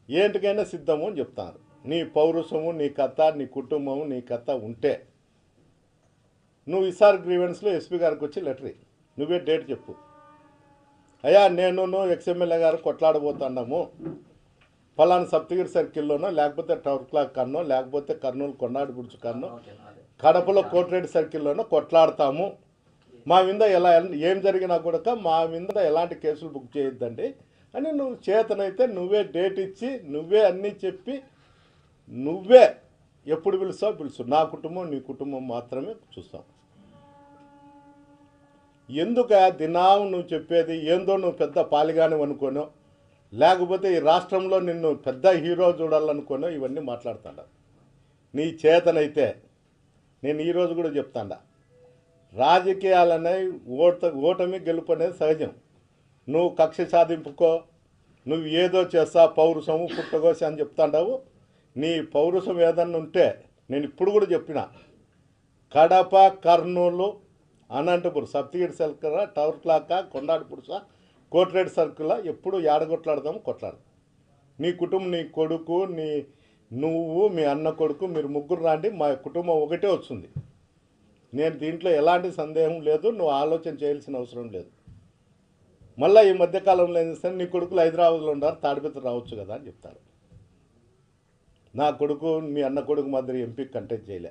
ఏంటికైనా సిద్ధము అని చెప్తారు. నీ పౌరుషము, నీ కథ, నీ కుటుంబము, నీ కథ ఉంటే నువ్వు ఈసారి గ్రీవెన్స్లో ఎస్పీ గారికి వచ్చి లెటర్ ఇయ్యి. నువ్వే డేట్ చెప్పు. అయ్యా నేను ఎక్స్ఎమ్మెల్యే గారు కొట్లాడబోతున్నాము, ఫలానా సప్తగిరి సర్కిల్లోనో, లేకపోతే టవర్ క్లాక్ కన్నో, లేకపోతే కర్నూలు కొండాడి బుడ్చు కన్నో, కడపలో కోటిరెడ్డి సర్కిల్లోనో కొట్లాడతాము. మా మీద ఏం జరిగినా కూడా మా మీద ఎలాంటి కేసులు బుక్ చేయొద్దండి అని నువ్వు చేతనైతే నువ్వే డేట్ ఇచ్చి, నువ్వే అన్నీ చెప్పి, నువ్వే ఎప్పుడు పిలుస్తావు. నా కుటుంబం, నీ కుటుంబం మాత్రమే చూస్తాం. ఎందుక దినాం నువ్వు చెప్పేది ఏందో, నువ్వు పెద్ద పాలిగాని అనుకోనో, లేకపోతే ఈ రాష్ట్రంలో నిన్ను పెద్ద హీరో చూడాలనుకోనో ఇవన్నీ మాట్లాడుతాడా. నీ చేతనైతే నేను ఈరోజు కూడా చెప్తాడా, రాజకీయాలనేవి ఓటమి గెలుపు అనేది సహజం. నువ్వు కక్ష సాధింపుకో, నువ్వు ఏదో చేస్తా, పౌరుషము పుట్టగోసి అని చెప్తాండావు. నీ పౌరుషం ఏదన్నా ఉంటే నేను ఇప్పుడు కూడా చెప్పిన, Kadapa, Kurnool, Anantapuram, Saptagiri circle, tower clock, కొండాడి పురుష, కోటిరెడ్డి సర్కిల్ ఎప్పుడు ఏడగొట్లాడదాము కొట్లాడదాం. నీ కుటుంబం, నీ కొడుకు, నువ్వు, మీ అన్న కొడుకు, మీరు ముగ్గురు రాండి, మా కుటుంబం ఒకటే వస్తుంది. నేను దీంట్లో ఎలాంటి సందేహం లేదు, నువ్వు ఆలోచన చేయాల్సిన అవసరం లేదు. మళ్ళీ ఈ మధ్యకాలంలో ఏం చేస్తాను, నీ కొడుకులు హైదరాబాద్లో ఉన్నారు, తాడిపత్రి రావచ్చు కదా అని చెప్తారు. నా కొడుకు మీ అన్న కొడుకు మాదిరి ఎంపీకి కంటెస్ట్ చేయలే.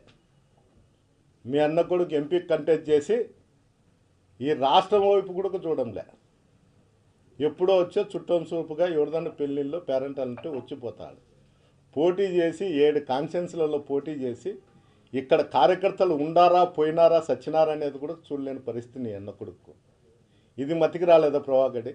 మీ అన్న కొడుకు ఎంపీకి కంటెస్ట్ చేసి ఈ రాష్ట్రం వైపు కూడా చూడంలే. ఎప్పుడో వచ్చే చుట్టం చూపుగా ఎవరిదన్నా పెళ్ళిళ్ళు పేరెంటాలంటే వచ్చిపోతాడు. పోటీ చేసి 7 కాన్స్టిట్యున్సీలలో పోటీ చేసి ఇక్కడ కార్యకర్తలు ఉండారా, పోయినారా, సచ్చినారా అనేది కూడా చూడలేని పరిస్థితి నీ అన్న కొడుకు. ఇది మతికి రాలేదా ప్రభాకర్?